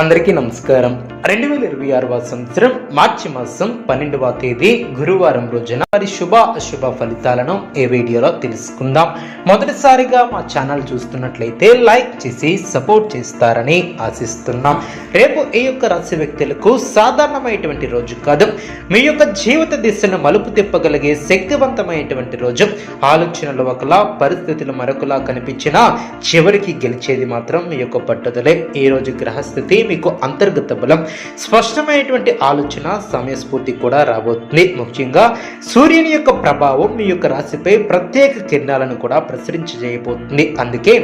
అందరికీ నమస్కారం. 2026 సంవత్సరం మార్చి మాసం 12వ తేదీ గురువారం రోజున మరి శుభ అశుభ ఫలితాలను ఈ వీడియోలో తెలుసుకుందాం. మొదటిసారిగా మా ఛానల్ చూస్తున్నట్లయితే లైక్ చేసి సపోర్ట్ చేస్తారని ఆశిస్తున్నాం. రేపు ఈ యొక్క రాశి వ్యక్తులకు సాధారణమైనటువంటి రోజు కాదు, మీ యొక్క జీవిత దిశను మలుపు తిప్పగలిగే శక్తివంతమైనటువంటి రోజు. ఆలోచనలు ఒకలా, పరిస్థితులు మరొకలా కనిపించినా చివరికి గెలిచేది మాత్రం మీ యొక్క పట్టుదలే. ఈ రోజు గ్రహస్థితి మీకు అంతర్గత బలం, స్పష్టమైనటువంటి ఆలోచన, సమయస్ఫూర్తి కూడా రాబోతుంది. ముఖ్యంగా సూర్యుని యొక్క ప్రభావం మీ యొక్క రాశిపై ప్రత్యేక కిరణాలను కూడా ప్రసరించజేయబోతుంది. అందుకే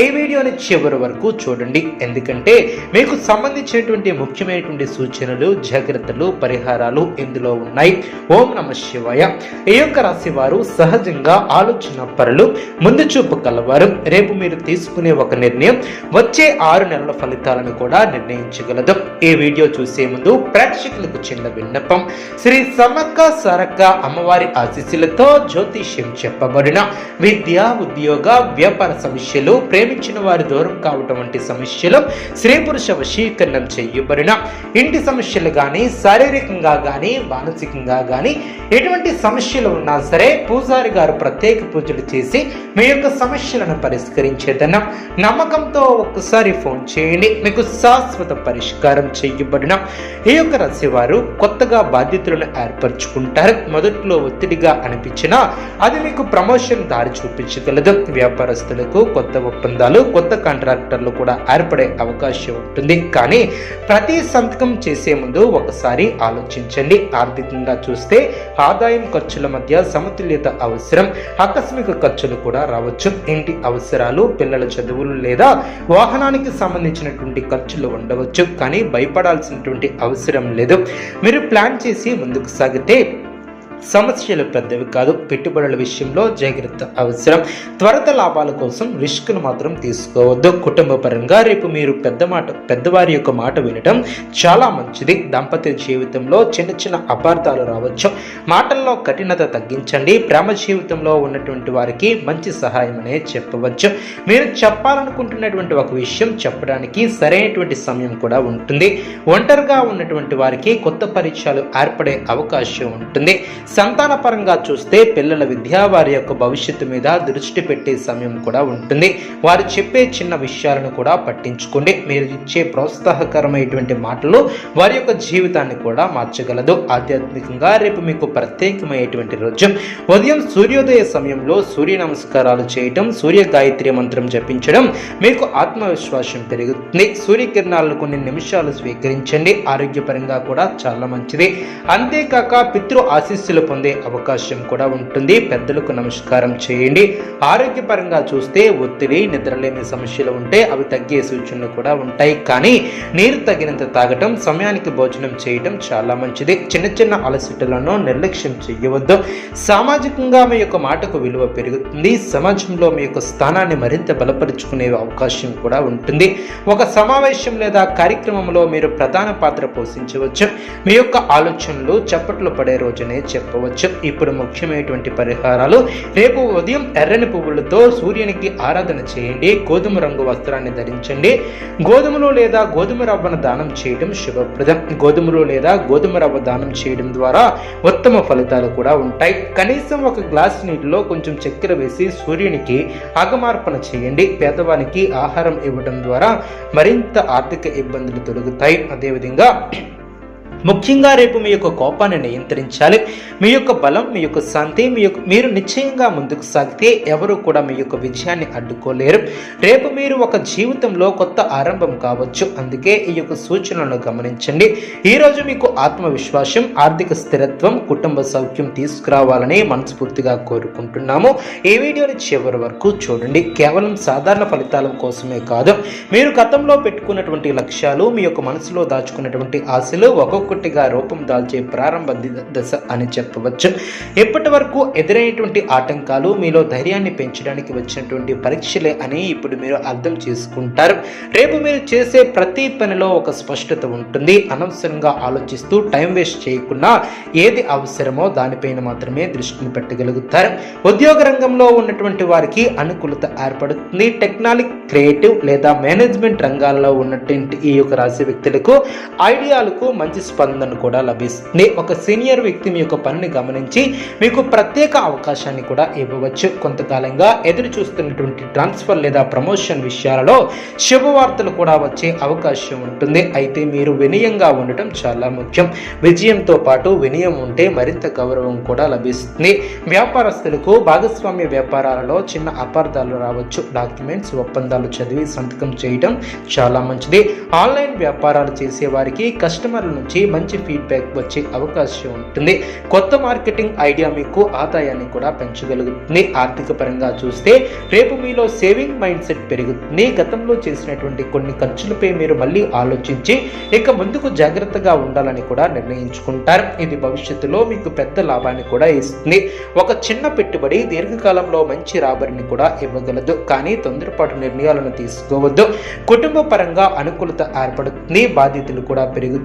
ఈ వీడియోని చివరి వరకు చూడండి, ఎందుకంటే మీకు సంబంధించినటువంటి ముఖ్యమైనటువంటి సూచనలు, జాగ్రత్తలు, పరిహారాలు ఇందులో ఉన్నాయి. ఓం నమః శివాయ. ఈ యొక్క రాశి వారు సహజంగా ఆలోచన పరులు, ముందు చూపు కలవారు. రేపు మీరు తీసుకునే ఒక నిర్ణయం వచ్చే 6 నెలల ఫలితాలను కూడా నిర్ణయించగలదు. ఈ వీడియో చూసే ముందు ప్రేక్షకులకు చిన్న విన్నపం. శ్రీ సమ్మక్క సారక్క అమ్మవారి ఆశీస్సులతో జ్యోతిష్యం చెప్పబడిన విద్య, ఉద్యోగ, వ్యాపార సమస్యలు, ప్రేమించిన వారి దూరం కావటం వంటి సమస్యలు, స్త్రీ పురుష వశీకరణం చేయబడిన ఇంటి సమస్యలు కానీ, శారీరకంగా కానీ, మానసికంగా కానీ ఎటువంటి సమస్యలు ఉన్నా సరే పూజారి గారు ప్రత్యేక పూజలు చేసి మీ యొక్క సమస్యలను పరిష్కరించేదన్న నమ్మకంతో ఒక్కసారి ఫోన్ చేయండి. మీకు శాశ్వత పరిష్కారం చేయబడిన ఈ యొక్క రాశి వారు కొత్తగా బాధ్యతలను ఏర్పరచుకుంటారు. మొదట్లో ఒత్తిడిగా అనిపించినా అది మీకు ప్రమోషన్ దారి చూపించగలదు. వ్యాపారస్తులకు కొత్త ఒప్పందాలు, కొత్త కాంట్రాక్టర్లు కూడా ఏర్పడే అవకాశం ఉంటుంది. కానీ ప్రతి సంతకం చేసే ముందు ఒకసారి ఆలోచించండి. ఆర్థికంగా చూస్తే ఆదాయం ఖర్చుల మధ్య సమతుల్యత అవసరం. ఆకస్మిక ఖర్చులు కూడా రావచ్చు. ఇంటి అవసరాలు, పిల్లల చదువులు లేదా వాహనానికి సంబంధించినటువంటి ఖర్చులు ఉండవచ్చు. కానీ భయపడాల్సినటువంటి అవసరం లేదు. మీరు ప్లాన్ చేసి ముందుకు సాగితే సమస్యలు పెద్దవి కాదు. పెట్టుబడుల విషయంలో జాగ్రత్త అవసరం. త్వరిత లాభాల కోసం రిస్క్ను మాత్రం తీసుకోవద్దు. కుటుంబ పరంగా రేపు మీరు పెద్దవారి యొక్క మాట వినటం చాలా మంచిది. దాంపత్య జీవితంలో చిన్న చిన్న అపార్థాలు రావచ్చు. మాటల్లో కఠినత తగ్గించండి. ప్రేమ జీవితంలో ఉన్నటువంటి వారికి మంచి సహాయం అనే చెప్పవచ్చు. మీరు చెప్పాలనుకుంటున్నటువంటి ఒక విషయం చెప్పడానికి సరైనటువంటి సమయం కూడా ఉంటుంది. ఒంటరిగా ఉన్నటువంటి వారికి కొత్త పరిచయాలు ఏర్పడే అవకాశం ఉంటుంది. సంతాన పరంగా చూస్తే పిల్లల విద్య, వారి యొక్క భవిష్యత్తు మీద దృష్టి పెట్టే సమయం కూడా ఉంటుంది. వారు చెప్పే చిన్న విషయాలను కూడా పట్టించుకోండి. మీరు ఇచ్చే ప్రోత్సాహకరమైనటువంటి మాటలు వారి యొక్క జీవితాన్ని కూడా మార్చగలదు. ఆధ్యాత్మికంగా రేపు మీకు ప్రత్యేకమైనటువంటి రోజు. ఉదయం సూర్యోదయ సమయంలో సూర్య నమస్కారాలు చేయటం, సూర్య గాయత్రి మంత్రం జపించడం మీకు ఆత్మవిశ్వాసం పెరుగుతుంది. సూర్యకిరణాలను కొన్ని నిమిషాలు స్వీకరించండి. ఆరోగ్యపరంగా కూడా చాలా మంచిది. అంతేకాక పితృ ఆశీస్సులు పొందే అవకాశం కూడా ఉంటుంది. పెద్దలకు నమస్కారం చేయండి. ఆరోగ్యపరంగా చూస్తే ఒత్తిడి, నిద్రలేని సమస్యలు ఉంటే అవి తగ్గే సూచనలు కూడా ఉంటాయి. కానీ నీరు తగినంత తాగటం, సమయానికి భోజనం చేయటం చాలా మంచిది. చిన్న చిన్న అలసటలను నిర్లక్ష్యం చేయవద్దు. సామాజికంగా మీ యొక్క మాటకు విలువ పెరుగుతుంది. సమాజంలో మీ యొక్క స్థానాన్ని మరింత బలపరుచుకునే అవకాశం కూడా ఉంటుంది. ఒక సమావేశం లేదా కార్యక్రమంలో మీరు ప్రధాన పాత్ర పోషించవచ్చు. మీ యొక్క ఆలోచనలు చప్పట్లు పడే రోజునే చెప్పవచ్చు. ఇప్పుడు ముఖ్యమైనటువంటి పరిహారాలు. రేపు ఉదయం ఎర్రని పువ్వులతో సూర్యునికి ఆరాధన చేయండి. గోధుమ రంగు వస్త్రాన్ని ధరించండి. గోధుమలు లేదా గోధుమ రవ్వను దానం చేయడం శుభప్రదం. గోధుమలు లేదా గోధుమ రవ్వ దానం చేయడం ద్వారా ఉత్తమ ఫలితాలు కూడా ఉంటాయి. కనీసం ఒక గ్లాస్ నీటిలో కొంచెం చక్కెర వేసి సూర్యునికి ఆగమార్పణ చేయండి. పేదవానికి ఆహారం ఇవ్వడం ద్వారా మరింత ఆర్థిక ఇబ్బందులు తొలగుతాయి. అదేవిధంగా ముఖ్యంగా రేపు మీ యొక్క కోపాన్ని నియంత్రించాలి. మీ యొక్క బలం, మీ యొక్క శాంతి, మీరు నిశ్చయంగా ముందుకు సాగితే ఎవరు కూడా మీ యొక్క విజయాన్ని అడ్డుకోలేరు. రేపు మీరు ఒక జీవితంలో కొత్త ఆరంభం కావచ్చు. అందుకే ఈ యొక్క సూచనలను గమనించండి. ఈరోజు మీకు ఆత్మవిశ్వాసం, ఆర్థిక స్థిరత్వం, కుటుంబ సౌఖ్యం తీసుకురావాలని మనస్ఫూర్తిగా కోరుకుంటున్నాము. ఈ వీడియోని చివరి వరకు చూడండి. కేవలం సాధారణ ఫలితాల కోసమే కాదు, మీరు గతంలో పెట్టుకున్నటువంటి లక్ష్యాలు, మీ యొక్క మనసులో దాచుకున్నటువంటి ఆశలు ఒక్కొక్క ఒక్కొక్కటిగా రూపం దాల్చే ప్రారంభ దశ అని చెప్పవచ్చు. ఇప్పటి వరకు ఎదురైనటువంటి ఆటంకాలు మీలో ధైర్యాన్ని పెంచడానికి వచ్చినటువంటి పరీక్షలే అని ఇప్పుడు మీరు అర్థం చేసుకుంటారు. రేపు మీరు చేసే ప్రతి పనిలో ఒక స్పష్టత ఉంటుంది. అనవసరంగా ఆలోచిస్తూ టైం వేస్ట్ చేయకుండా ఏది అవసరమో దానిపైన మాత్రమే దృష్టిని పెట్టగలుగుతారు. ఉద్యోగ రంగంలో ఉన్నటువంటి వారికి అనుకూలత ఏర్పడుతుంది. టెక్నాలజీ, క్రియేటివ్ లేదా మేనేజ్మెంట్ రంగాల్లో ఉన్నటువంటి ఈ యొక్క రాశి వ్యక్తులకు ఐడియాలకు మంచి స్పందన కూడా లభిస్తుంది. ఒక సీనియర్ వ్యక్తి మీ యొక్క పనిని గమనించి మీకు ప్రత్యేక అవకాశాన్ని కూడా ఇవ్వవచ్చు. కొంతకాలంగా ఎదురు చూస్తున్నటువంటి ట్రాన్స్ఫర్ లేదా ప్రమోషన్ విషయాలలో శుభవార్తలు కూడా వచ్చే అవకాశం ఉంటుంది. అయితే మీరు వినయంగా ఉండటం చాలా ముఖ్యం. విజయంతో పాటు వినయం ఉంటే మరింత గౌరవం కూడా లభిస్తుంది. వ్యాపారస్తులకు భాగస్వామ్య వ్యాపారాలలో చిన్న అపార్థాలు రావచ్చు. డాక్యుమెంట్స్, ఒప్పందాలు చదివి సంతకం చేయడం చాలా మంచిది. ఆన్లైన్ వ్యాపారాలు చేసే వారికి కస్టమర్ల నుంచి మంచి ఫీడ్బ్యాక్ వచ్చే అవకాశం ఉంటుంది. కొత్త మార్కెటింగ్ ఐడియా మీకు ఆదాయాన్ని కూడా పెంచగలుగుతుంది. ఆర్థిక పరంగా చూస్తే రేపు మీలో సేవింగ్ మైండ్ సెట్ పెరుగుతుంది. గతంలో చేసినటువంటి కొన్ని ఖర్చులపై మీరు మళ్ళీ ఆలోచించి ఇక ముందుకు జాగ్రత్తగా ఉండాలని కూడా నిర్ణయించుకుంటారు. ఇది భవిష్యత్తులో మీకు పెద్ద లాభాన్ని కూడా ఇస్తుంది. ఒక చిన్న పెట్టుబడి దీర్ఘకాలంలో మంచి రాబడిని కూడా ఇవ్వగలదు. కానీ తొందరపాటు నిర్ణయాలను తీసుకోవద్దు. కుటుంబ పరంగా అనుకూలత ఏర్పడుతుంది. బాధ్యతలు కూడా పెరుగుతాయి.